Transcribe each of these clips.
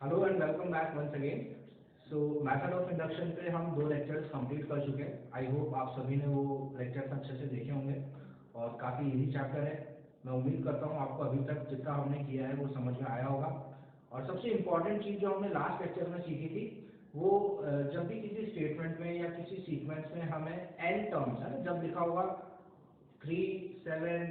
Hello and welcome back once again. So method of induction पे हम 2 lectures complete कर चुके हैं। आई होप आप सभी ने वो लेक्चर्स अच्छे से देखे होंगे और काफ़ी इजी चैप्टर है। मैं उम्मीद करता हूँ आपको अभी तक जितना हमने किया है वो समझ में आया होगा। और सबसे इम्पॉर्टेंट चीज़ जो हमने लास्ट लेक्चर में सीखी थी वो जब भी किसी स्टेटमेंट में या किसी सीक्वेंस में हमें एन टर्म्स है ना, जब लिखा होगा 3, 7,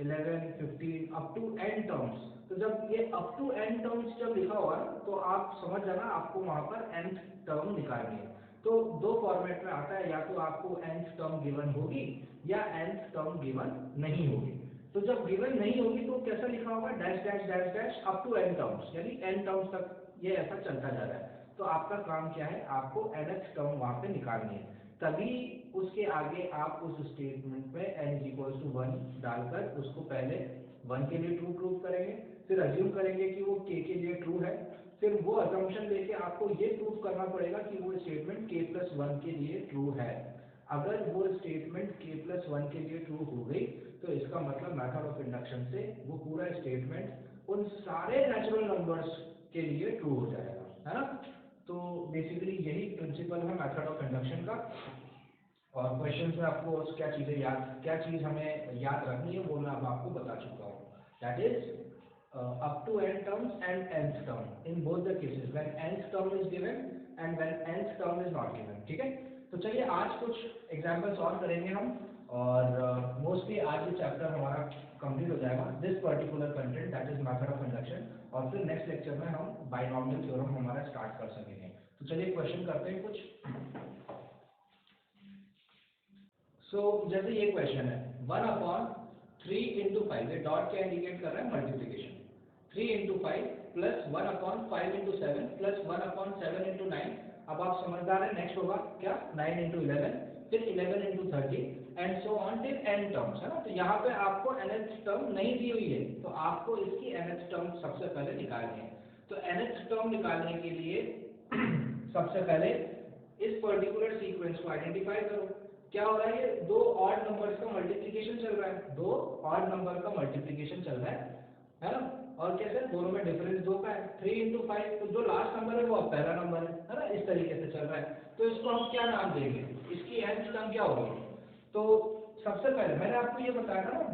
11, 15 अप टू एन टर्म्स, तो जब ये अप टू एन टर्म्स जब लिखा होगा ना तो आप समझ जाना आपको वहां पर nth टर्म निकालनी है। तो दो फॉर्मेट में आता है, या तो आपको nth टर्म गिवन होगी या nth टर्म गिवन नहीं होगी। तो जब गिवन नहीं होगी तो कैसा लिखा होगा, dash dash dash dash up to n terms, यानी एन टर्म्स तक ये ऐसा चलता जा रहा है। तो आपका काम क्या है, आपको nth टर्म वहां पे निकालनी है। तभी उसके आगे आप उस स्टेटमेंट में n = 1 डालकर उसको पहले 1 के लिए ट्रू प्रूव करेंगे, फिर अज्यूम करेंगे कि वो k के लिए ट्रू है, फिर वो अजम्पशन लेके आपको ये प्रूव करना पड़ेगा कि वो स्टेटमेंट k+1 के लिए ट्रू है। अगर वो स्टेटमेंट k+1 के लिए ट्रू हो गई तो इसका मतलब मेथड ऑफ इंडक्शन से वो पूरा स्टेटमेंट उन सारे नेचुरल नंबर्स के लिए ट्रू हो जाएगा, है ना। तो बेसिकली यही प्रिंसिपल है मेथड ऑफ इंडक्शन का। और क्वेश्चन में आपको क्या चीज़ हमें याद रखनी है वो मैं अब आपको बता चुका हूँ। That is up to n terms and nth term in both the cases when nth term is given and when nth term is not given। ठीक है, तो चलिए आज कुछ एग्जांपल सॉल्व करेंगे हम, और मोस्टली आज ये चैप्टर हमारा कंप्लीट हो जाएगा, this particular content that is method of induction. और फिर नेक्स्ट लेक्चर में हम बाइनॉमियल थ्योरम हमारा स्टार्ट कर सकेंगे। तो चलिए क्वेश्चन करते हैं कुछ। जैसे ये क्वेश्चन है 1/3 × 5, ये डॉट क्या इंडिकेट कर रहा है, मल्टीप्लीकेशन। 3 × 5 plus 1/5 × 7 plus 1/7 × 9। अब आप समझदार हैं, नेक्स्ट होगा क्या, 9 × 11, फिर 11 × 30 and so on till n terms, है ना। तो यहाँ पे आपको nth टर्म नहीं दी हुई है, तो आपको इसकी nth टर्म सबसे पहले निकालनी है। तो nth टर्म निकालने के लिए सबसे पहले इस पर्टिकुलर सीक्वेंस को आइडेंटिफाई करो। क्या हो रहा है, ये दो ऑड नंबर्स का मल्टीप्लिकेशन चल रहा है, दो ऑड नंबर का मल्टीप्लिकेशन चल रहा है ना। और कैसे, दोनों में डिफरेंस 2 का है। 3 × 5, तो जो लास्ट नंबर है वो अब पहला नंबर है ना, इस तरीके से चल रहा है। तो इसको हम क्या नाम देंगे, इसकी nth टर्म क्या होगी। तो सबसे पहले मैंने आपको ये बताया था ना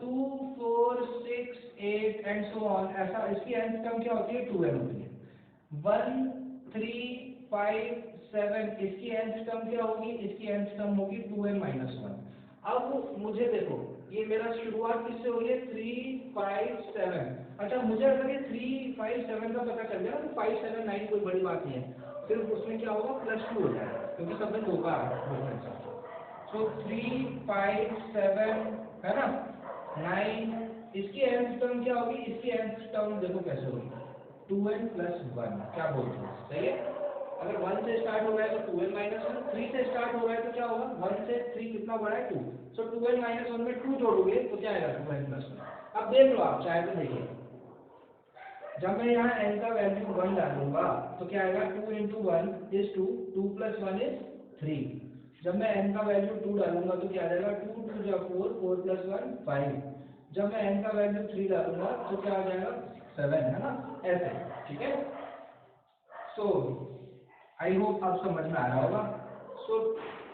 2, 4, 6, 8 एंड सो ऑन, ऐसा इसकी nth टर्म क्या होती है, 2n होती है। 1, 3, 5, 7, इसकी nth टर्म क्या होगी, इसकी nth टर्म होगी 2n - 1। अब मुझे देखो, ये मेरा शुरुआत किससे हो रही है, 3, 5, 7। अच्छा, मुझे अगर ये 3, 5, 7 का पता चल गया तो 5, 7, 9 कोई बड़ी बात नहीं है, सिर्फ उसमें क्या होगा, +2 हो जाएगा, क्योंकि सब में 2 का डिफरेंस है। सो 3, 5, 7 है ना, 9, इसकी nth टर्म क्या होगी, इसकी nth टर्म देखो कैसे होगी, 2n + 1। क्या बोलते हैं, सही है। अगर 1 से स्टार्ट हो रहा है तो 2n - 1, 3 से स्टार्ट हो रहा है तो क्या होगा, 1 से 3 कितना बड़ा है, 2। सो 2n - 1 में 2 जोड़ोगे तो क्या आएगा, 2n + 1। अब देख लो, आप चाहे तो देखिए, जब मैं यहाँ n का वैल्यू 1 डालूंगा तो क्या आएगा, 2 × 1 = 2, 2 + 1 = 3। जब मैं n का वैल्यू 2 डालूंगा तो क्या आ जाएगा, 2, 2 = 4, 4 + 1 = 5। जब मैं n का वैल्यू 3 डालूंगा तो क्या आ जाएगा, 7, है ना, ऐसे। ठीक है, सो आई होप आप समझ में आ रहा होगा। सो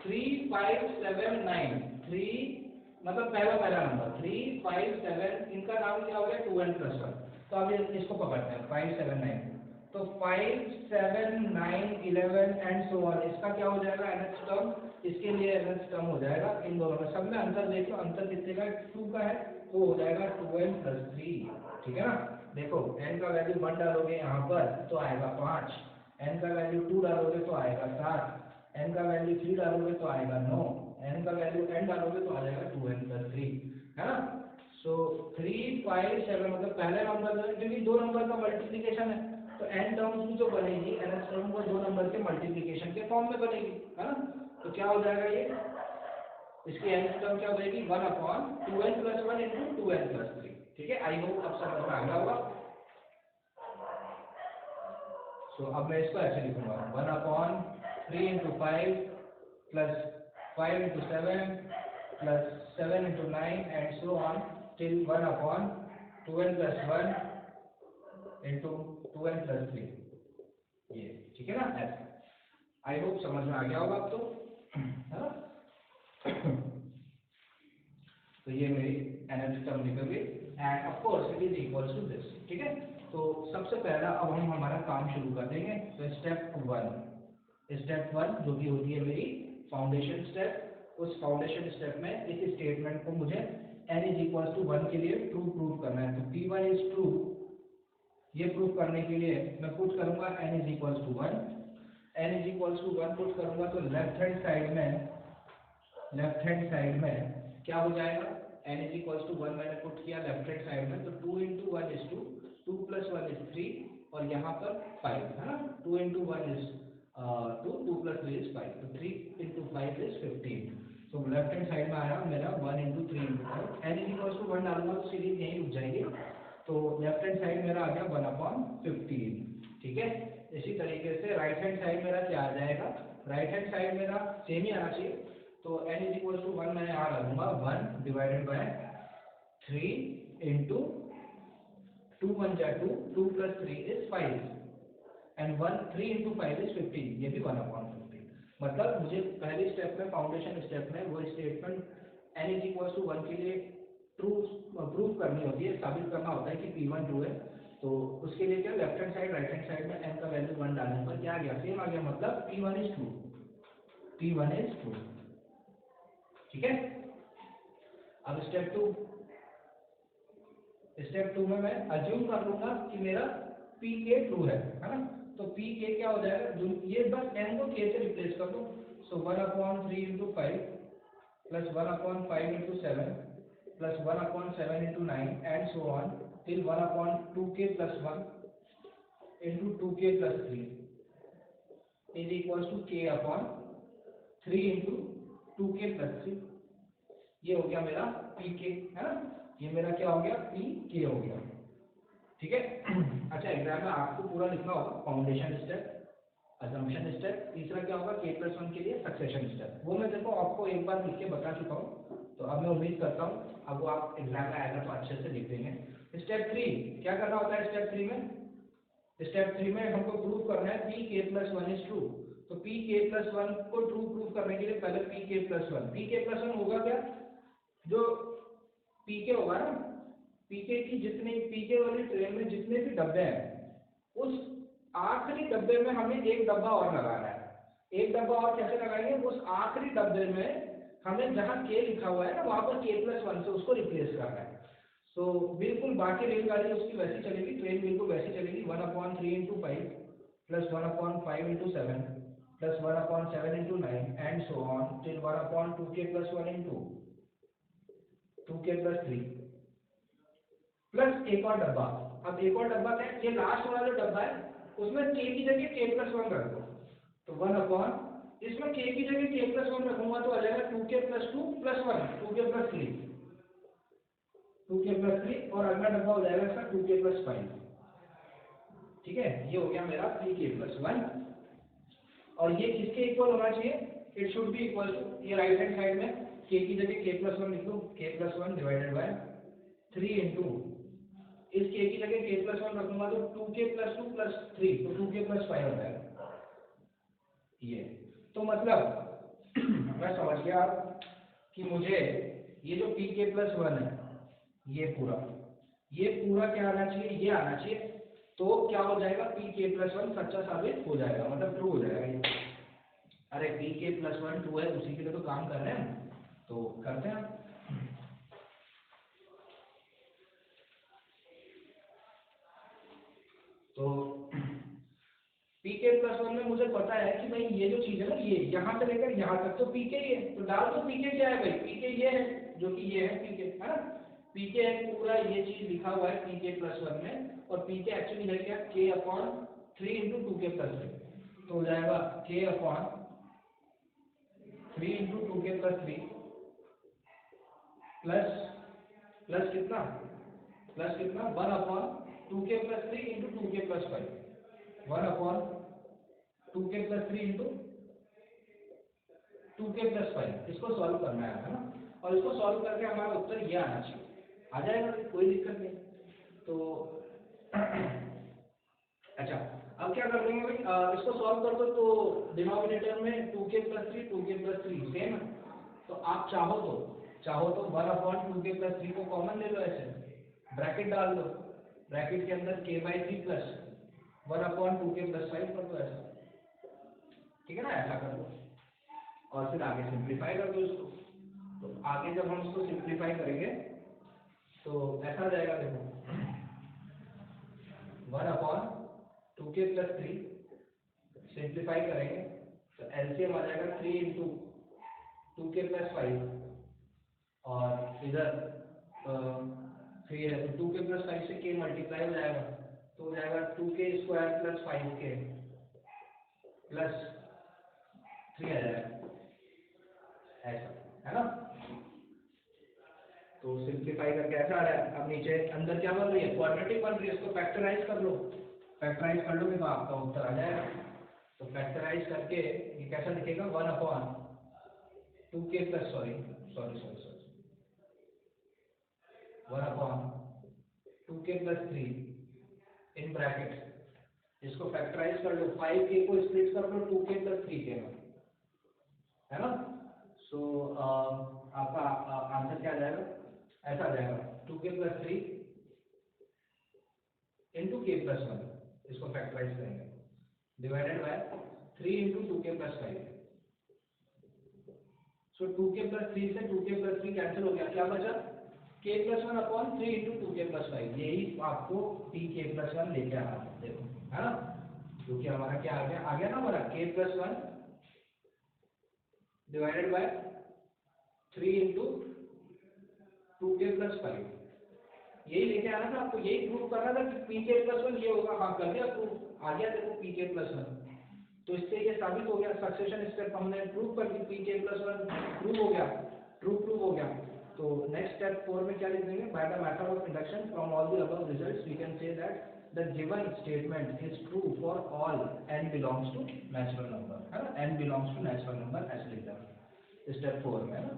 3, 5, 7, 9, 3 मतलब पहला नंबर 3, 5, 7, इनका नाम क्या हो गया, 2n + 1। तो अब इसको पकड़ते हैं, 5, 7, 9। तो 5, 7, 9, 11 एंड सो ऑन, इसका क्या हो जाएगा, nth टर्म। इसके लिए nth टर्म हो जाएगा, इन दोनों में सब में अंतर देख लो, अंतर कितने का, 2 का है, तो हो जाएगा 2n + 3। ठीक है ना। देखो n का वैल्यू 1 डालोगे यहाँ पर तो आएगा 5, n का वैल्यू 2 डालोगे तो आएगा 7, n का वैल्यू 3 डालोगे तो आएगा 9, n का वैल्यू n डालोगे तो आ जाएगा 2n + 3, है ना। सो 3, 5, 7 मतलब पहले नंबर जो है, क्योंकि दो नंबर का मल्टीप्लिकेशन है तो n टर्म्स भी जो बनेगी, nth टर्म वो दो नंबर के मल्टीप्लिकेशन के फॉर्म में बनेगी, है ना। तो क्या हो जाएगा, ये इसकी nth टर्म क्या हो जाएगी, 1/2n + 1 × 2n + 3। ठीक है, आई होप अब समझ में आ गया होगा। सो अब मैं इसको ऐसे लिखूंगा, 1/3 × 5 plus 5 × 7 plus 7 × 9 and so on till 1/2n + 1 × 2n plus 3, ये ठीक है ना ऐसा। आई होप समझ में आ गया होगा आपको, है ना। तो ये मेरी एनर्जी टर्म निकल गई and of course it is equals to this, ठीक है। तो सबसे पहला अब हम हमारा काम शुरू कर देंगे। तो स्टेप 1 जो कि होती है मेरी फाउंडेशन स्टेप। उस फाउंडेशन स्टेप में इस स्टेटमेंट को मुझे n इज इक्वल्स टू 1 के लिए ट्रू प्रूव करना है। तो P1 इज ट्रू, ये प्रूव करने के लिए मैं पुट करूंगा n is equals to 1। n is equals to 1 put करूंगा तो लेफ्ट हैंड साइड में क्या हो जाएगा, n इज इक्वल्स टू 1 मैंने पुट किया लेफ्ट हैंड साइड में, तो 2 into 1 is 2, 2 plus 1 is 3 और यहाँ पर 5 है ना। 2 into 1 is 2, 2 plus 3 is 5, तो 3 into 5 is 15। तो लेफ्ट हैंड साइड में आया मेरा 1 into 3 into 5, n is equals to 1 डालूंगा तो सीरीज यहीं रुक जाएगी। तो लेफ्ट हैंड साइड मेरा आ गया 1/15, ठीक है। इसी तरीके से राइट हैंड साइड मेरा क्या आ जाएगा, राइट हैंड साइड मेरा सेम ही आना चाहिए। तो n इज इक्वल्स टू 1 मैं यहाँ डालूंगा 1 डिवाइडेड बाय 3 into 2 1 जा 2, 2 plus 3 is 5 and 3 into 5 is 15, ये भी 1/15। मतलब मुझे पहले स्टेप में फाउंडेशन स्टेप में वो statement n is equals to 1 के लिए ट्रू प्रूफ करनी होती है, साबित करना होता है कि P1 ट्रू है। तो उसके लिए क्या left hand side right hand side में n का वैल्यू 1 डालने पर क्या आ गया, सेम आ गया, मतलब P1 is true, P1 is true, ठीक है। अब स्टेप 2 में मैं अज्यूम कर लूंगा कि मेरा Pk ट्रू है ना। तो Pk क्या हो जाएगा, ये बस n को k से रिप्लेस कर दो। सो 1/3 into 5 plus 1/5 into 7 plus 1/7 into 9 and so on till 1/2k plus 1 into 2k plus 3 is equals to k/3 into 2k plus 3। ये हो गया मेरा Pk, है ना। ये मेरा क्या हो गया, Pk हो गया, ठीक है। अच्छा, एग्जाम में आपको पूरा लिखना होगा फाउंडेशन स्टेप, अजम्पशन स्टेप, तीसरा क्या होगा k+1 के लिए सक्सेशन स्टेप। वो मैं देखो आपको एक बार लिख के बता चुका हूँ, तो अब मैं उम्मीद करता हूँ अब वो आप एग्जाम में आएगा तो अच्छे से लिख देंगे। स्टेप 3 क्या करना होता है, स्टेप 3 में हमको प्रूव करना है Pk+1 इज ट्रू। तो Pk+1 को ट्रू प्रूव करने के लिए पहले Pk+1 होगा क्या, जो Pk होगा ना, Pk की जितने Pk वाली ट्रेन में जितने भी डब्बे हैं, उस आखिरी डब्बे में हमें एक डब्बा और लगाना है। एक डब्बा और कैसे लगाएंगे, उस आखिरी डब्बे में हमें जहाँ k लिखा हुआ है ना, वहां पर k+1 से उसको रिप्लेस करना है। सो बिल्कुल बाकी रेलगाड़ी उसकी वैसी चलेगी, ट्रेन बिल्कुल वैसी चलेगी, 1/3 into 5 plus 1/5 into 7 plus 1/7 into 9 and so on till 1/2k plus 1 into 2k plus 3 plus एक और डब्बा। अब एक और डब्बा क्या है, ये लास्ट वाला जो डब्बा है उसमें k की जगह k+1 रख दो। तो इसमें k की जगह k+1 रखूंगा तो आ जाएगा 2k plus 2 plus 1, 2k plus 3, 2k plus 3 और अगला डब्बा हो जाएगा इसका 2k plus 5, ठीक है। ये हो गया मेरा Pk+1 और ये किसके इक्वल होना चाहिए, it should be equal to, ये राइट हैंड साइड में k की जगह k+1 लिख दो, k+1 डिवाइडेड बाय 3 into इस k की जगह k+1 रखूंगा तो 2k plus 2 plus 3, तो 2k plus 5 हो जाएगा। ये तो मतलब मैं समझ गया कि मुझे ये जो Pk+1 है ये पूरा क्या आना चाहिए, ये आना चाहिए। तो क्या हो जाएगा, Pk+1 सच्चा साबित हो जाएगा, मतलब ट्रू हो जाएगा ये। अरे Pk+1 ट्रू है, उसी के लिए तो काम कर रहे हैं, तो करते हैं। तो Pk+1 में मुझे पता है कि भाई ये जो चीज है ना, ये यहाँ से लेकर यहाँ तक तो Pk ही है, तो डाल दो Pk क्या है भाई, Pk ये है, जो कि ये है Pk, है ना। Pk पूरा ये चीज लिखा हुआ है Pk+1 में, और Pk एक्चुअली है क्या, k/3 into 2k plus 3, तो हो जाएगा k/3 into 2k plus 3 plus कितना 1/2k plus 3 into 2k plus 5, 1/2k plus 3 into 2k plus 5। इसको सॉल्व करना है ना, और इसको सॉल्व करके हमारा उत्तर ये आना चाहिए, आ जाएगा, कोई दिक्कत नहीं। तो अच्छा, अब क्या कर देंगे भाई, इसको सॉल्व कर दो तो डिनोमिनेटर में 2k प्लस 3 सेम है। तो आप चाहो तो 1/2k+3 को कॉमन ले लो, ऐसे ब्रैकेट डाल दो, ब्रैकेट के अंदर k/3 प्लस 1/2k+5 कर दो ऐसा, ठीक है ना, ऐसा कर दो और फिर आगे सिंप्लीफाई कर दो इसको। तो आगे जब हम इसको सिंप्लीफाई करेंगे तो ऐसा आ जाएगा, देखो 1/2k+3 सिंप्लीफाई करेंगे तो एलसीएम आ जाएगा 3 इंटू 2k+5 और इधर 3 है तो 2k+5 से k मल्टीप्लाई हो जाएगा तो हो जाएगा 2k² + 5k प्लस 3 आ जाएगा, ऐसा है ना। तो सिंप्लीफाई करके ऐसा आ रहा है। अब नीचे अंदर क्या बन रही है, क्वाड्रेटिक बन रही है, इसको फैक्टराइज कर लो, फैक्टराइज कर लोगे तो आपका उत्तर आ जाएगा। तो फैक्टराइज करके ये कैसा दिखेगा, 1/2k plus sorry 1/2k+3 in bracket, इसको फैक्टराइज कर लो, 5k को स्प्लिट कर लो 2k+3k में, है ना। सो आपका आंसर क्या आ जाएगा, ऐसा आ जाएगा 2k+3 इंटू k+1, इसको फैक्टराइज करेंगे, divided by 3 into 2k+5। So 2k+3 से 2k+3 कैंसिल हो गया, क्या बचा k+1/3 इंटू 2k+5। यही आपको tk+1 लेके आना है, देखो है ना, क्योंकि हमारा क्या आ गया ना, हमारा k+1 divided by 3 into 2k+5, यही लेके आना था आपको, यही प्रूव करना था कि pk+1 ये होगा। हाँ, कर दिया प्रूव, आ गया देखो pk+1। तो इससे ये साबित हो गया, सक्सेशन स्टेप हमने प्रूव कर दी, pk+1 प्रूव हो गया, ट्रू प्रूव हो गया। तो नेक्स्ट स्टेप 4 में क्या लिख देंगे, by the method of induction from all the above results we can say that the given statement is true for all n belongs to natural number, है ना, n belongs to natural number, ऐसे लिख देंगे step 4 में, है ना।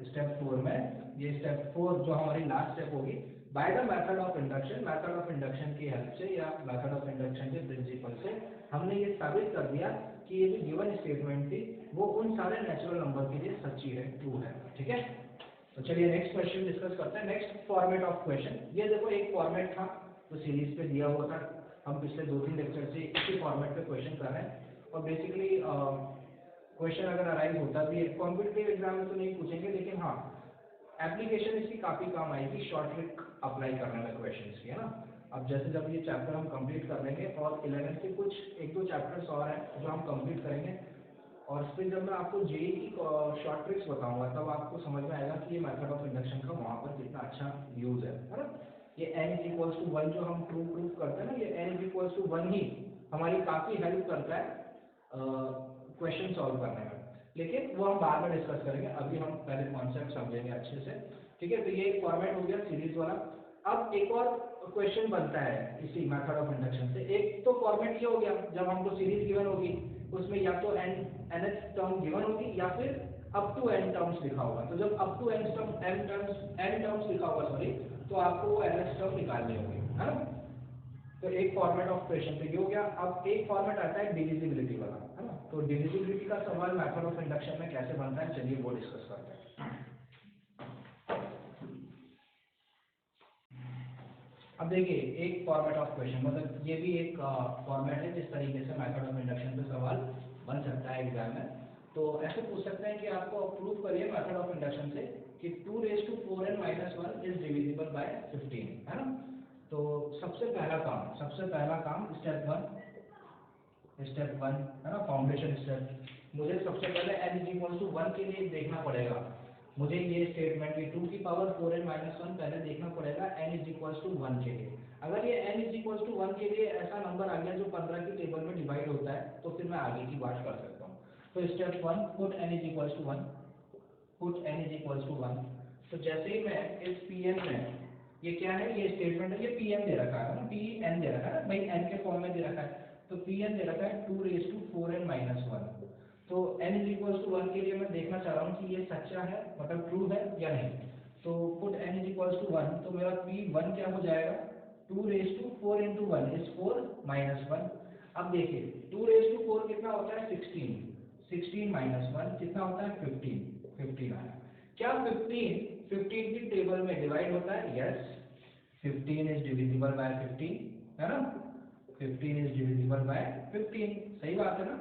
Step 4 में ये स्टेप 4 जो हमारी लास्ट स्टेप होगी, bye the method of induction, method of induction की हेल्प से या मेथड ऑफ इंडक्शन के प्रिंसिपल से हमने ये साबित कर दिया कि ये जो गिवन स्टेटमेंट थी वो उन सारे नेचुरल नंबर के लिए सच्ची है, ट्रू है, ठीक है। तो चलिए नेक्स्ट क्वेश्चन डिस्कस करते हैं, नेक्स्ट फॉर्मेट ऑफ क्वेश्चन। ये देखो एक फॉर्मेट था तो सीरीज पे दिया हुआ था, हम पिछले 2-3 लेक्चर से इसी फॉर्मेट पे क्वेश्चन कर रहे हैं। और बेसिकली क्वेश्चन अगर अराइज होता भी है, कॉम्पिटिटिव एग्जाम में तो नहीं पूछेंगे, लेकिन हाँ एप्लीकेशन इसकी काफी काम आएगी, शॉर्ट ट्रिक अप्लाई करने में क्वेश्चंस की, है ना। अब जैसे जब ये चैप्टर हम कंप्लीट कर लेंगे और 11 के कुछ 1-2 चैप्टर्स और हैं जो हम कंप्लीट करेंगे, और फिर जब मैं आपको जेई की शॉर्ट ट्रिक्स बताऊंगा तब आपको समझ में आएगा कि ये मेथड ऑफ इंडक्शन का वहाँ पर कितना अच्छा यूज है ना। ये n=1 जो हम ट्रू प्रूव करते हैं ना, ये n=1 ही हमारी काफी हेल्प करता है क्वेश्चन सॉल्व करने में, लेकिन वो हम बाद में डिस्कस करेंगे, अभी हम पहले कॉन्सेप्ट समझेंगे अच्छे से, ठीक है। तो ये एक फॉर्मेट हो गया सीरीज वाला। अब एक और क्वेश्चन बनता है इसी मेथड ऑफ इंडक्शन से। एक तो फॉर्मेट ये हो गया जब हमको सीरीज गिवन होगी, उसमें या तो nth टर्म गिवन होगी या फिर अप टू n टर्म्स लिखा होगा। तो जब अप टू n टर्म्स लिखा होगा सॉरी, तो आपको वो nth टर्म निकालने होंगे, है ना। तो एक फॉर्मेट ऑफ क्वेश्चन तो ये हो गया। अब एक फॉर्मेट आता है डिविजिबिलिटी वाला, है ना। तो डिविजिबिलिटी का सवाल मेथड ऑफ इंडक्शन में कैसे बनता है, चलिए वो डिस्कस करते हैं। अब देखिए एक फॉर्मेट ऑफ क्वेश्चन, मतलब ये भी एक फॉर्मेट है जिस तरीके से मेथड ऑफ इंडक्शन पे सवाल बन सकता है एग्जाम में। तो ऐसे पूछ सकते हैं कि आपको प्रूव करिए मेथड ऑफ इंडक्शन से कि 2⁻4n - 1 इज डिविजिबल बाय 15, है ना। तो सबसे पहला काम स्टेप 1 है ना, फाउंडेशन स्टेप। मुझे सबसे पहले n=1 के लिए देखना पड़ेगा, मुझे ये स्टेटमेंट की 2 की पावर 4n - 1 पहले देखना पड़ेगा n=1 के लिए। अगर ये n=1 के लिए ऐसा नंबर आ गया जो 15 की टेबल में डिवाइड होता है तो फिर मैं आगे की बात कर सकता हूँ। तो स्टेप 1 पुट n=1। तो जैसे ही मैं इस Pn में, ये क्या है, ये स्टेटमेंट है, ये Pn दे रखा है ना, Pn दे रखा है ना भाई, n के फॉर्म में दे रखा है। तो Pn दे रखा है 2⁻4n - 1। तो n=1 के लिए मैं देखना चाह रहा हूँ कि ये सच्चा है, मतलब ट्रू है या नहीं। तो पुट n=1, तो मेरा P1 क्या हो जाएगा, 2 raise to 4 into 1 is 4 minus 1। अब देखिए 2 रेज टू 4 कितना होता है 16, 16 माइनस 1 कितना होता है 15, 15 आया। क्या 15 की टेबल में डिवाइड होता है? यस, 15 इज डिविजिबल बाय 15, है ना, 15 इज डिविजिबल बाय 15, सही बात है ना।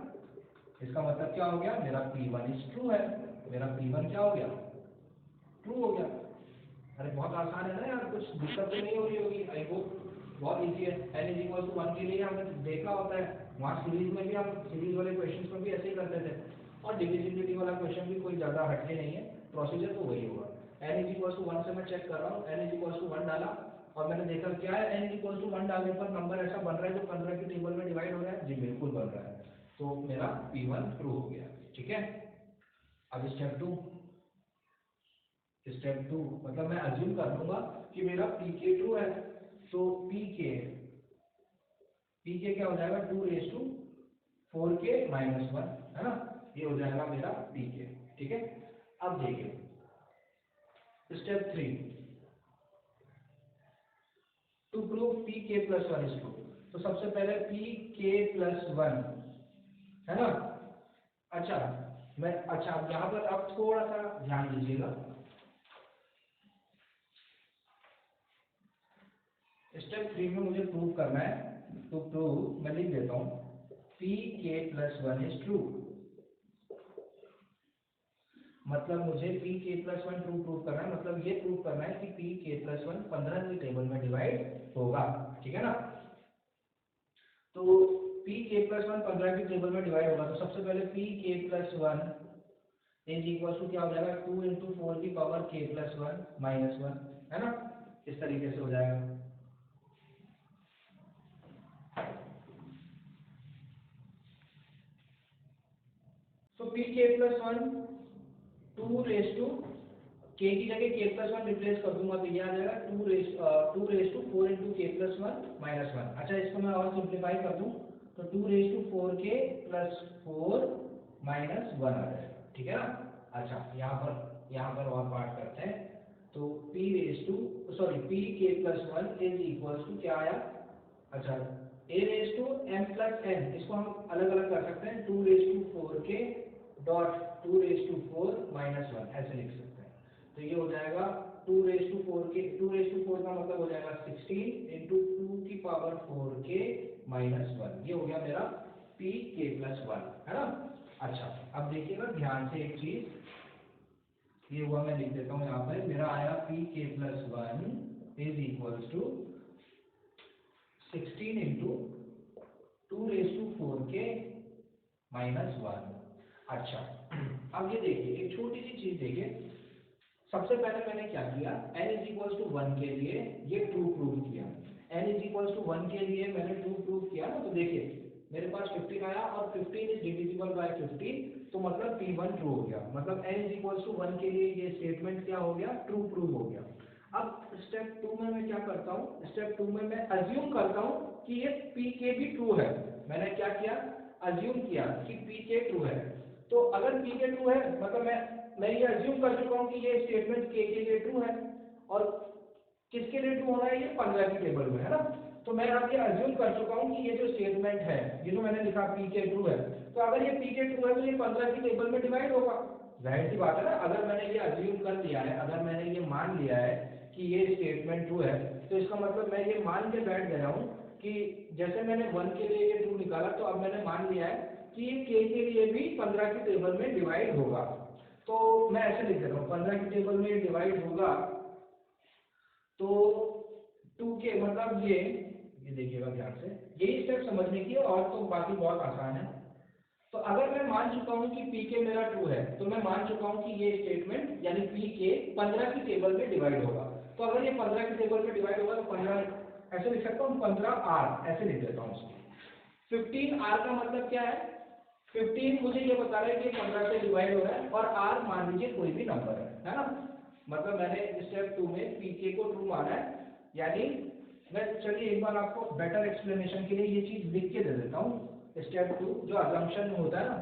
इसका मतलब क्या हो गया, मेरा P1 इज ट्रू है, मेरा P1 क्या हो गया, ट्रू हो गया। अरे बहुत आसान है ना यार, कुछ दिक्कत तो नहीं हो रही होगी, आई होप बहुत इजी है। n इज इक्वल टू 1 के लिए हमें देखना होता है, वहाँ सीरीज में भी हम सीरीज वाले क्वेश्चंस में भी ऐसे ही करते थे, और डिविजिबिलिटी वाला क्वेश्चन भी कोई ज़्यादा हटके नहीं है, प्रोसीजर तो वही होगा। n इज इक्वल टू 1 से मैं चेक कर रहा हूँ, n इज इक्वल टू 1 डाला और मैंने देखा क्या है, n इज इक्वल टू 1 डालने पर नंबर ऐसा बन रहा है जो 15 की टेबल में डिवाइड हो रहा है। जी बिल्कुल बन रहा है, तो मेरा P1 ट्रू हो गया। ठीक है, अब स्टेप 2, स्टेप 2 मतलब मैं अज्यूम कर लूंगा कि मेरा pk ट्रू है, तो pk क्या हो जाएगा 2 रेज टू 4k माइनस 1, है ना, ये हो जाएगा मेरा pk। ठीक है, अब देखिए step 3, to prove pk plus 1 is true. तो सबसे पहले pk प्लस 1, है ना। अच्छा यहाँ पर आप थोड़ा सा ध्यान दीजिएगा, स्टेप 3 में मुझे प्रूव करना है, तो प्रूव मैं लिख देता हूँ pk प्लस 1 इज ट्रू। मतलब मुझे pk प्लस 1 ट्रू प्रूव करना है, मतलब ये प्रूव करना है कि pk प्लस 1 15 की टेबल में डिवाइड होगा। ठीक है ना, तो pk प्लस 1 15 की टेबल में डिवाइड होगा, तो सबसे पहले pk plus 1 is equal to क्या हो जाएगा 2 इंटू 4 की पावर k प्लस 1 माइनस 1, है ना, इस तरीके से हो जाएगा। तो pk plus 1 2 raise to k की जगह k प्लस 1 रिप्लेस कर दूंगा, तो ये आ जाएगा 2 raise to 4 into k plus 1 minus 1। अच्छा इसको मैं और सिंप्लीफाई कर दूं तो 2 raise to 4k plus 4 minus 1 आ जाएगा। ठीक है ना। अच्छा यहाँ पर और पार्ट करते हैं, तो pk plus 1 is equal to क्या आया, अच्छा a raise to m plus n, इसको हम अलग अलग कर सकते हैं, 2 raise to 4k dot 2 raise to 4 minus 1 ऐसे लिख सकते हैं। तो ये हो जाएगा 2 raise to 4k, 2 raise to 4 का मतलब हो जाएगा 16 इंटू 2 की पावर 4k माइनस 1, ये हो गया मेरा pk प्लस 1, है ना। अच्छा अब देखिएगा ध्यान से एक चीज, ये हुआ मैं लिख देता हूँ यहाँ पर, मेरा आया pk plus 1 is equal to 16 into 2 raise to 4k minus 1। अच्छा अब ये देखिए एक छोटी सी चीज देखिए, सबसे पहले मैंने क्या किया, n इज इक्वल टू 1 के लिए ये ट्रू प्रूव किया, n इज इक्वल टू 1 के लिए मैंने ट्रू प्रूव किया ना, तो देखिए मेरे पास 15 आया और 15 इज डिविजिबल बाय 15, तो मतलब P1 ट्रू हो गया, मतलब n इज इक्वल टू 1 के लिए ये स्टेटमेंट क्या हो गया, ट्रू प्रूव हो गया। अब स्टेप 2 में मैं क्या करता हूँ, स्टेप 2 में मैं अज्यूम करता हूँ कि ये pk भी ट्रू है। मैंने क्या किया, अज्यूम किया कि pk ट्रू है, तो अगर pk ट्रू है मतलब मैं ये अज्यूम कर चुका हूँ कि ये स्टेटमेंट k के लिए ट्रू है, और किसके लिए ट्रू होना है, ये 15 की टेबल में, है ना। तो मैं अब ये अज्यूम कर चुका हूँ कि ये जो स्टेटमेंट है, ये जो मैंने लिखा pk ट्रू है, तो अगर ये pk ट्रू है तो ये 15 की टेबल में डिवाइड होगा, जाहिर सी बात है ना। अगर मैंने ये अज्यूम कर लिया है, अगर मैंने ये मान लिया है कि ये स्टेटमेंट ट्रू है, तो इसका मतलब मैं ये मान के बैठ गया हूँ कि जैसे मैंने 1 के लिए ये ट्रू निकाला, तो अब मैंने मान लिया है कि ये k के लिए भी 15 की टेबल में डिवाइड होगा। तो मैं ऐसे लिख देता हूँ 15 की टेबल में डिवाइड होगा, तो 2k मतलब ये देखिएगा ध्यान से, यही स्टेप समझने की है, और तो बाकी बहुत आसान है। तो अगर मैं मान चुका हूँ कि pk मेरा ट्रू है, तो मैं मान चुका हूँ कि ये स्टेटमेंट यानी pk 15 की टेबल में डिवाइड होगा। तो अगर ये 15 की टेबल में डिवाइड होगा तो 15 ऐसे लिख सकता हूँ, 15r ऐसे लिख देता हूँ इसको। 15r का मतलब क्या है, 15 मुझे ये बता रहा है कि 15 से डिवाइड हो रहा है, और r मान लीजिए कोई भी नंबर है ना। मतलब मैंने स्टेप 2 में pk को ट्रू माना है, यानी मैं चलिए एक बार आपको बेटर एक्सप्लेनेशन के लिए ये चीज लिख के दे देता हूँ। स्टेप 2 जो अजम्पशन होता है ना,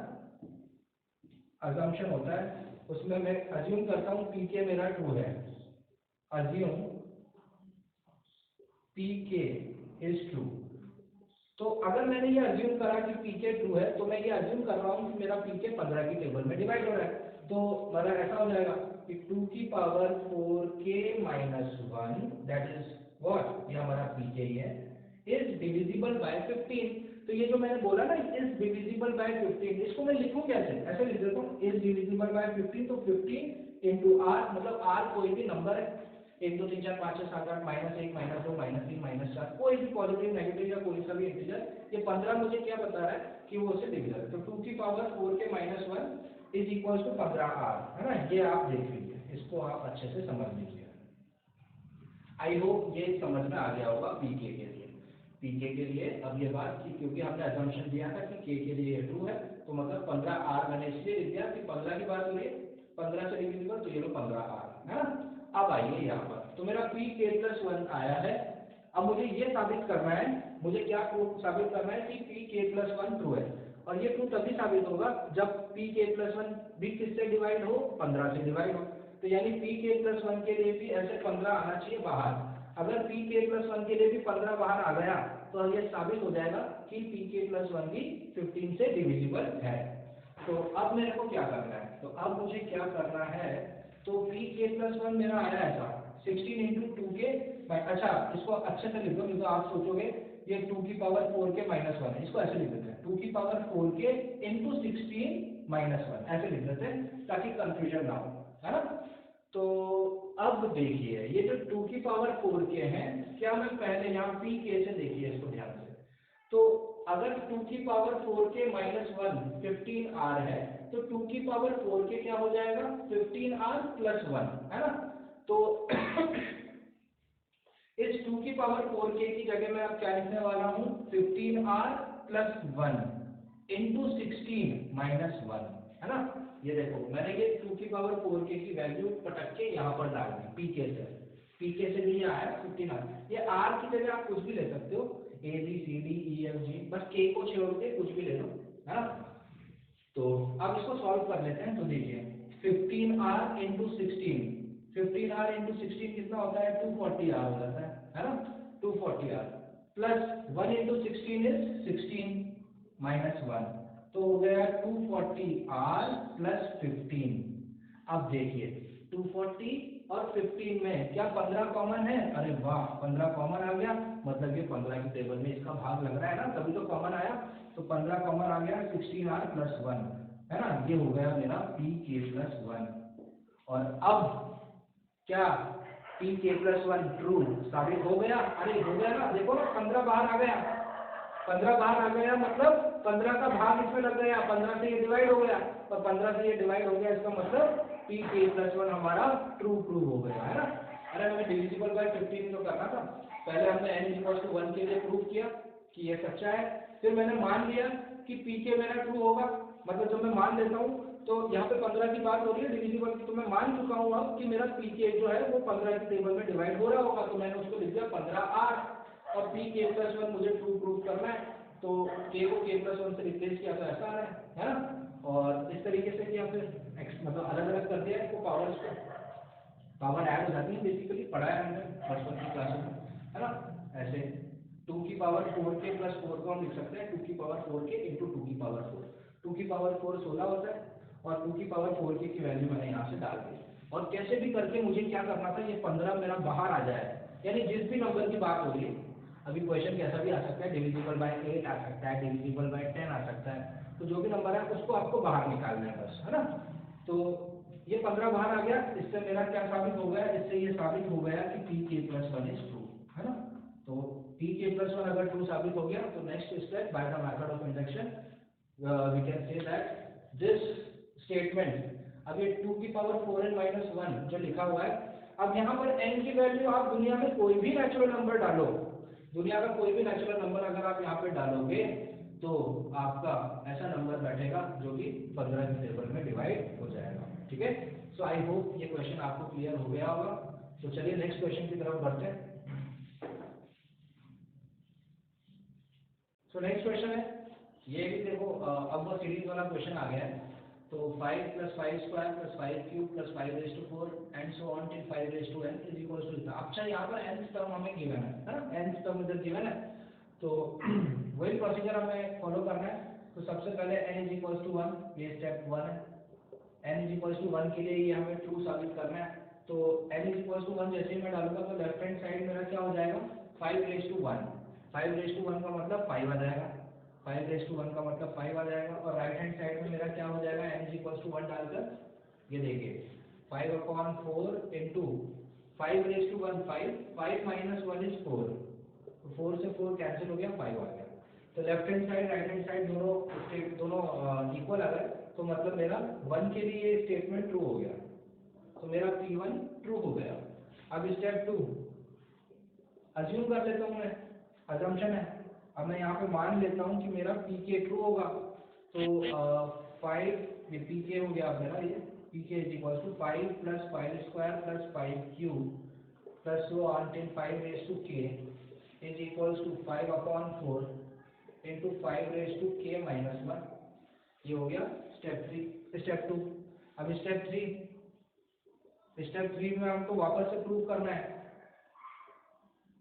अजम्पशन होता है, उसमें मैं अज्यूम करता हूँ pk मेरा ट्रू है, अज्यूम pk is true। तो अगर मैंने ये अज्यूम करा कि pk ट्रू है, तो मैं ये अज्यूम कर रहा हूँ कि मेरा pk 15 की टेबल में डिवाइड हो रहा है। तो मेरा ऐसा हो जाएगा कि 2 की power 4k minus 1 that is what, ये हमारा pk ही है, इज डिविजिबल बाय 15। तो ये जो मैंने बोला ना इज डिविजिबल बाय 15, इसको मैं लिखूं कैसे, ऐसे लिख देता हूँ इज डिविजिबल बाय 15। तो 15 इंटू आर, मतलब आर कोई भी नंबर है, 1 2 3 4 5 6 7 8 -1 -2 -3 -4, कोई भी पॉजिटिव नेगेटिव या कोई सा भी इंटीजर। ये 15 मुझे क्या बता रहा है कि वो उससे डिविजिबल है। तो 2 की power 4k minus 1 is equal to 15r, है ना। ये आप देख लीजिए, इसको आप अच्छे से समझ लीजिए। आई होप ये समझ में आ गया होगा पीके के लिए। पीके के लिए अब ये बात कि क्योंकि हमने असम्पशन दिया था कि के लिए ये ट्रू है, तो मतलब 15r मैंने इसलिए लिख दिया कि 15 की बात हो रही है, 15 से डिविजिबल, तो ये लो 15r है ना। अब आइए यहाँ पर, तो मेरा pk प्लस 1 आया है। अब मुझे ये साबित करना है, मुझे क्या साबित करना है कि pk प्लस 1 ट्रू है। और ये ट्रू तभी साबित होगा जब pk प्लस 1 भी किससे डिवाइड हो, 15 से डिवाइड हो। तो यानी pk प्लस 1 के लिए भी ऐसे 15 आना चाहिए बाहर। अगर pk प्लस 1 के लिए भी 15 बाहर आ गया तो ये साबित हो जाएगा कि pk प्लस 1 भी 15 से डिविजिबल है। तो अब मेरे को क्या करना है, तो अब मुझे क्या करना है, तो pk प्लस 1 मेरा आया ऐसा 16 इंटू 2k। अच्छा इसको अच्छे से लिख दो, नहीं तो आप सोचोगे ये 2 की पावर 4k माइनस 1 है, इसको ऐसे लिख देते हैं 2 की पावर 4k इंटू 16 माइनस 1, ऐसे लिख देते हैं ताकि कंफ्यूजन ना हो, है ना। तो अब देखिए ये जो 2 की पावर 4k है, क्या मैं पहले यहाँ pk से देखिए इसको ध्यान से, तो अगर 2 की पावर 4k माइनस 1 15r है, तो 2 की पावर 4k क्या हो जाएगा 15r प्लस 1, है ना। तो इस 2 की पावर 4k की जगह मैं अब क्या लिखने वाला हूँ 15r प्लस 1 इंटू 16 माइनस 1, है ना। ये देखो मैंने ये 2 की पावर 4k की वैल्यू पटक के यहाँ पर डाल दी pk से भी ये आया 15r। ये r की जगह आप कुछ भी ले सकते हो, a b c d e f g, बस k को छोड़ के कुछ भी ले लो, है ना। तो अब इसको सॉल्व कर लेते हैं। तो देखिए 15r इंटू 16, 15r इंटू 16 कितना होता है 240r हो जाता है ना। 240r plus 1 into 16 is 16 minus 1, तो हो गया 240r प्लस 15। अब देखिए 240 और 15 में क्या 15 कॉमन है, अरे वाह 15 कॉमन आ गया, मतलब ये 15 की टेबल में इसका भाग लग रहा है ना, तभी तो कॉमन आया। तो 15 कॉमन आ गया 16r प्लस 1, है ना। ये हो गया मेरा pk प्लस 1। और अब क्या pk प्लस 1 ट्रू साबित हो गया, अरे हो गया ना, देखो ना 15 बाहर आ गया, 15 बाहर आ गया मतलब 15 का भाग इसमें लग गया, 15 से ये डिवाइड हो गया, और 15 से ये डिवाइड हो गया, इसका मतलब pk प्लस 1 हमारा ट्रू हो गया, है ना। अरे हमें डिविजिबल बाय 15 तो करना था, पहले हमने n इक्वल टू 1 के लिए प्रूव किया कि ये सच्चा है, फिर मैंने मान लिया कि pk मेरा ट्रू होगा, मतलब जब मैं मान लेता हूँ तो यहाँ पे 15 की बात हो रही है डिविजिबल की, तो मैं मान चुका हूँ अब कि मेरा pk जो है वो 15 की टेबल में डिवाइड हो रहा होगा, तो मैंने उसको लिख दिया 15r, और pk प्लस 1 मुझे ट्रू प्रूव करना है, तो k को k प्लस 1 से रिप्लेस किया तो ऐसा आ रहा है ना। और इस तरीके से किया, फिर मतलब अलग अलग कर दिया इसको, पावर्स को, पावर ऐड हो जाती है बेसिकली, पढ़ा है हमने बचपन की क्लासों में, है ना। ऐसे 2 की पावर 4k प्लस 4 को हम लिख सकते हैं 2 की पावर 4k इंटू 2 की पावर 4, 2 की पावर 4 16 होता है, और 2 की पावर 4k की वैल्यू मैंने यहाँ से डाल दी, और कैसे भी करके मुझे क्या करना था, ये 15 मेरा बाहर आ जाए, यानी जिस भी नंबर की बात हो रही है, अभी क्वेश्चन कैसा भी आ सकता है, डिविजिबल बाय 8 आ सकता है, डिविजिबल बाय 10 आ सकता है, तो जो भी नंबर है उसको आपको बाहर निकालना है बस, है ना। तो ये 15 बाहर आ गया, इससे मेरा क्या साबित हो गया, इससे ये साबित हो गया कि pk प्लस 1 इज ट्रू, है ना। तो pk प्लस 1 अगर ट्रू साबित हो गया तो next step by the method of induction we can say that this statement, अब ये 2 की पावर 4n माइनस 1 जो लिखा हुआ है, अब यहाँ पर n की वैल्यू आप दुनिया में कोई भी नेचुरल नंबर डालो, दुनिया का कोई भी नेचुरल नंबर अगर आप यहाँ पे डालोगे तो आपका ऐसा नंबर बैठेगा जो कि 15 की टेबल में डिवाइड हो जाएगा, ठीक है। सो आई होप ये क्वेश्चन आपको क्लियर हो गया होगा। तो चलिए नेक्स्ट क्वेश्चन की तरफ बढ़ते हैं। सो नेक्स्ट क्वेश्चन है, ये भी देखो अब वो सीरीज वाला क्वेश्चन आ गया है। तो 5 + 5 square + 5 cube + 5⁴ and so on till 5⁴n is equal to इतना। अच्छा यहाँ पर nth टर्म हमें गिवन है ना, nth टर्म इधर गिवन है, तो वही प्रोसीजर हमें फॉलो करना है। तो सबसे पहले n = 1, ये स्टेप 1 है। n = 1 के लिए ये हमें ट्रू साबित करना है। तो n = 1 जैसे ही मैं डालूंगा तो लेफ्ट हैंड साइड मेरा क्या हो जाएगा, 5⁴1। 5⁴1 का मतलब 5 आ जाएगा, 5⁴1 का मतलब 5 आ जाएगा। और राइट हैंड साइड में मेरा क्या हो जाएगा, n = 1 डालकर ये देखिए 5/4 इंटू 5⁴1 5, 5 - 1 is 4, तो 4 से 4 कैंसिल हो गया, 5 आ गया। तो left hand side right hand side दोनों इक्वल आ गए, तो मतलब मेरा 1 के लिए ये स्टेटमेंट ट्रू हो गया, तो मेरा P1 ट्रू हो गया। अब स्टेप 2 अज्यूम कर लेता हूँ मैं, अजम्पशन है। अब मैं यहाँ पे मान लेता हूँ कि मेरा Pk ट्रू होगा, तो 5 ये Pk हो गया मेरा, ये Pk = 5 + 5 square + 5 cube + so on till 5⁴k is equals to 5/4 into 5⁴k - 1। ये हो गया स्टेप 3 स्टेप 2। अब स्टेप 3 में हमको वापस से प्रूव करना है,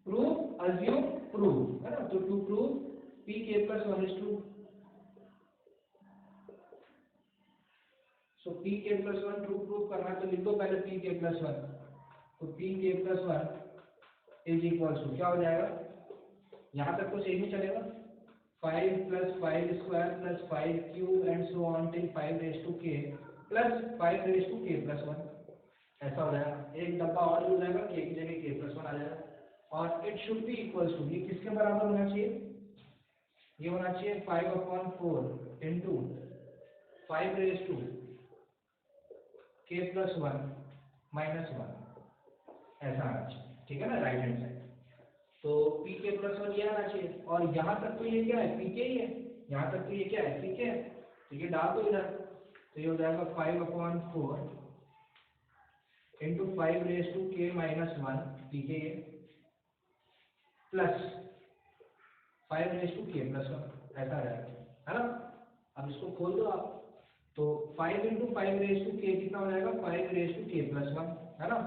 प्रूव अज्यूम प्रूव, है ना। तो to prove Pk + 1 is true, सो Pk + 1 ट्रू प्रूव करना है, तो लिख दो पहले Pk + 1। तो Pk + 1 इज इक्वल टू क्या हो जाएगा, यहाँ तक तो सेम ही चलेगा, 5 + 5 square + 5 cube and so on till 5⁴k + 5⁴k + 1, ऐसा हो जाएगा। एक डब्बा और जुड़ जाएगा, k की जगह k + 1 आ जाएगा। और it should be equal to, ये किसके बराबर होना चाहिए, ये होना चाहिए 5/4 इंटू 5⁴k + 1 - 1, ऐसा आना चाहिए, ठीक है ना, राइट हैंड साइड। तो Pk + 1 ये आना चाहिए, और यहाँ तक तो ये क्या है, Pk ही है, यहाँ तक तो ये क्या है, Pk है, तो ये डाल दो इधर, तो ये हो जाएगा 5/4 into 5⁴k - 1 Pk plus 5⁴k + 1, ऐसा आ जाएगा, है ना। अब इसको खोल दो आप, तो 5 × 5⁴k कितना हो जाएगा, 5⁴k + 1, है ना,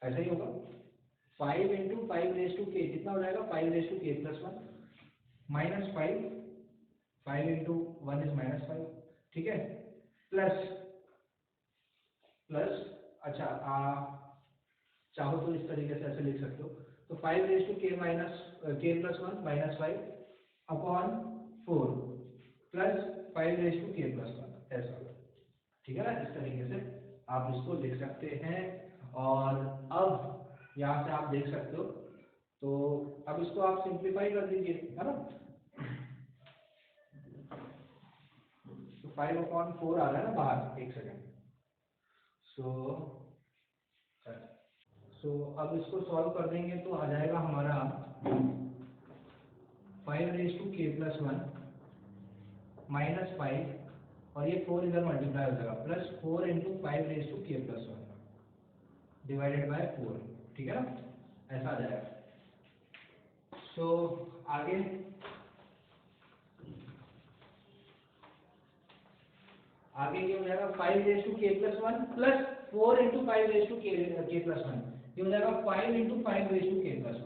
ऐसा ही होगा। 5 × 5⁴k कितना हो जाएगा, 5⁴k + 1 -5, 5 × 1 is -5, ठीक है, प्लस अच्छा चाहो तो इस तरीके से ऐसे लिख सकते हो, तो 5⁴k - k + 1 -5/4 प्लस 5⁴k + 1, ऐसा, ठीक है ना। इस तरीके से आप इसको लिख सकते हैं। और अब यहाँ से आप देख सकते हो, तो अब इसको आप सिंप्लीफाई कर दीजिए, है ना। तो 5/4 आ रहा है ना बाहर, एक सेकेंड। सो अब इसको सॉल्व कर देंगे तो आ जाएगा हमारा 5⁴k + 1 -5, और ये 4 इधर मल्टीप्लाई हो जाएगा, प्लस 4 × 5⁴k + 1 डिवाइडेड बाय 4, ठीक है ना, ऐसा आ जाएगा। सो आगे ये हो जाएगा 5⁴k + 1 प्लस 4 × 5⁴k + 1, ये हो जाएगा 5 × 5⁴k + 1।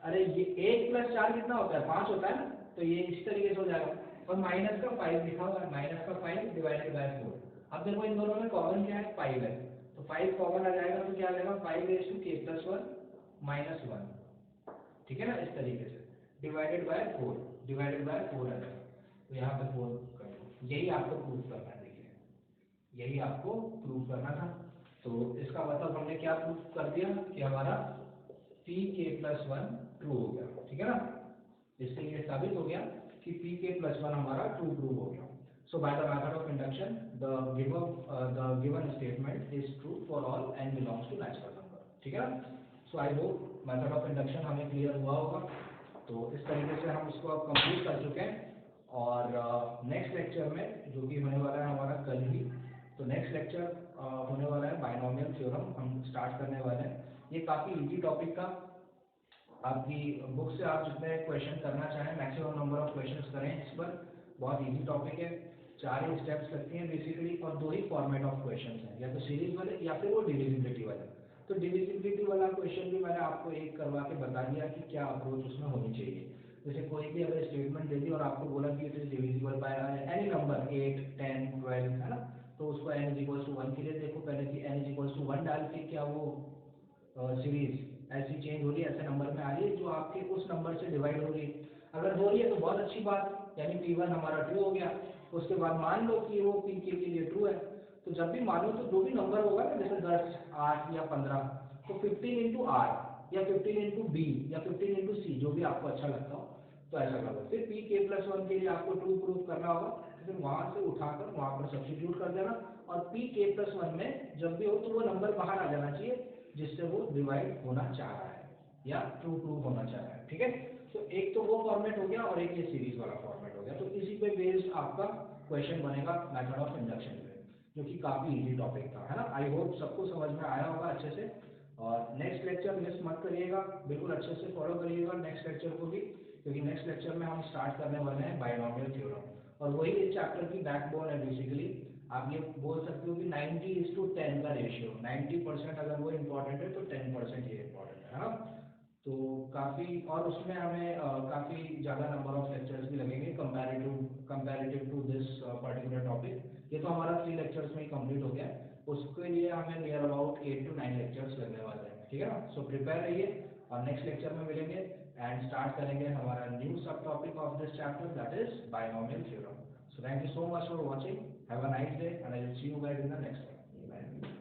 अरे ये 1 + 4 कितना होता है, 5 होता है ना, तो ये इस तरीके से हो जाएगा, और माइनस का 5 लिखा हुआ है, -5 डिवाइडेड बाय 4। अब देखो इन दोनों में कॉमन क्या है, 5 है, तो 5 कॉमन आ जाएगा, तो क्या आ जाएगा 5⁴k + 1 -1, ठीक है ना, इस तरीके से डिवाइडेड बाय 4 आ जाएगा। तो यहाँ पे 4 कर दो, यही आपको प्रूव करना है, देखिए यही आपको प्रूव करना था। तो इसका मतलब हमने क्या प्रूव कर दिया कि हमारा Pk + 1 ट्रू हो गया, ठीक है ना। इससे ये साबित हो गया कि Pk + 1 हमारा ट्रू प्रूव हो गया। So by the method of induction the given statement is true for all n belongs to natural number, ठीक है ना। So I hope method of induction हमें क्लियर हुआ होगा। तो इस तरीके से हम इसको अब कंप्लीट कर चुके हैं, और नेक्स्ट लेक्चर में जो कि होने वाला है हमारा कल ही, तो नेक्स्ट लेक्चर होने वाला है बायनोमियल थ्योरम, हम स्टार्ट करने वाले हैं। ये काफ़ी इजी टॉपिक का, आपकी बुक से आप जितने क्वेश्चन करना चाहें मैक्सिमम नंबर ऑफ क्वेश्चंस करें इस पर, बहुत इजी टॉपिक है, 4 ही स्टेप्स लगती हैं बेसिकली, और 2 ही फॉर्मेट ऑफ क्वेश्चन हैं, या तो सीरीज वाले या फिर वो डिविजिबिलिटी वाले। तो डिविजिबिलिटी वाला क्वेश्चन भी मैंने आपको एक करवा के बता दिया कि क्या अप्रोच उसमें होनी चाहिए। जैसे कोई भी अगर स्टेटमेंट दे दी और आपको बोला कि it is divisible by any number 8, 10, 12, है ना, तो उसको n इज इक्वल टू 1 के लिए देखो पहले कि n इज इक्वल टू 1 डाल के क्या वो सीरीज ऐसी चेंज हो रही है, ऐसे नंबर में आ रही है जो आपके उस नंबर से डिवाइड हो रही है। अगर हो रही है तो बहुत अच्छी बात, यानी P1 हमारा ट्रू हो गया। उसके बाद मान लो कि वो Pk के लिए ट्रू है, तो जब भी मानो तो जो भी नंबर होगा ना, जैसे 10, 8 या 15, तो 15 इंटू आर या 15 इंटू बी या 15 इंटू सी, जो भी आपको अच्छा लगता हो, तो ऐसा करो। फिर Pk+1 के लिए आपको ट्रू प्रूव करना होगा, फिर वहां से उठाकर वहां पर सब्स्टिट्यूट कर देना, और Pk+1 में जब भी हो तो वो नंबर बाहर आ जाना चाहिए जिससे वो डिवाइड होना चाह रहा है या ट्रू प्रूव होना चाह रहा है। ठीक है, तो एक तो वो फॉर्मेट हो गया और एक ये सीरीज वाला फॉर्मेट हो गया। तो इसी पे बेस्ड आपका क्वेश्चन बनेगा मेथड ऑफ इंडक्शन पे, जो कि काफी इजी टॉपिक था, है ना। आई होप सबको समझ में आया होगा अच्छे से। और नेक्स्ट लेक्चर मिस मत करिएगा, बिल्कुल अच्छे से फॉलो करिएगा नेक्स्ट लेक्चर को भी, क्योंकि नेक्स्ट लेक्चर में हम स्टार्ट करने वाले हैं बायनॉमियल थ्योरम, और वही इस चैप्टर की बैकबोन है बेसिकली। आप ये बोल सकते हो कि 90:10 का रेशियो, 90% अगर वो इम्पोर्टेंट है तो 10% ये इम्पोर्टेंट है ना। तो काफ़ी, और उसमें हमें काफ़ी ज़्यादा नंबर ऑफ लेक्चर्स भी लगेंगे comparative to this particular topic. ये तो हमारा 3 लेक्चर्स में ही कंप्लीट हो गया, उसके लिए हमें नियर अबाउट 8 to 9 लेक्चर्स लगने वाले हैं। ठीक है ना, सो प्रिपेयर रहिए, और नेक्स्ट लेक्चर में मिलेंगे एंड स्टार्ट करेंगे हमारा न्यू सब topic of this chapter, that is binomial theorem. So thank you so much for watching. Have a nice day, and I will see you guys in the next one. Bye.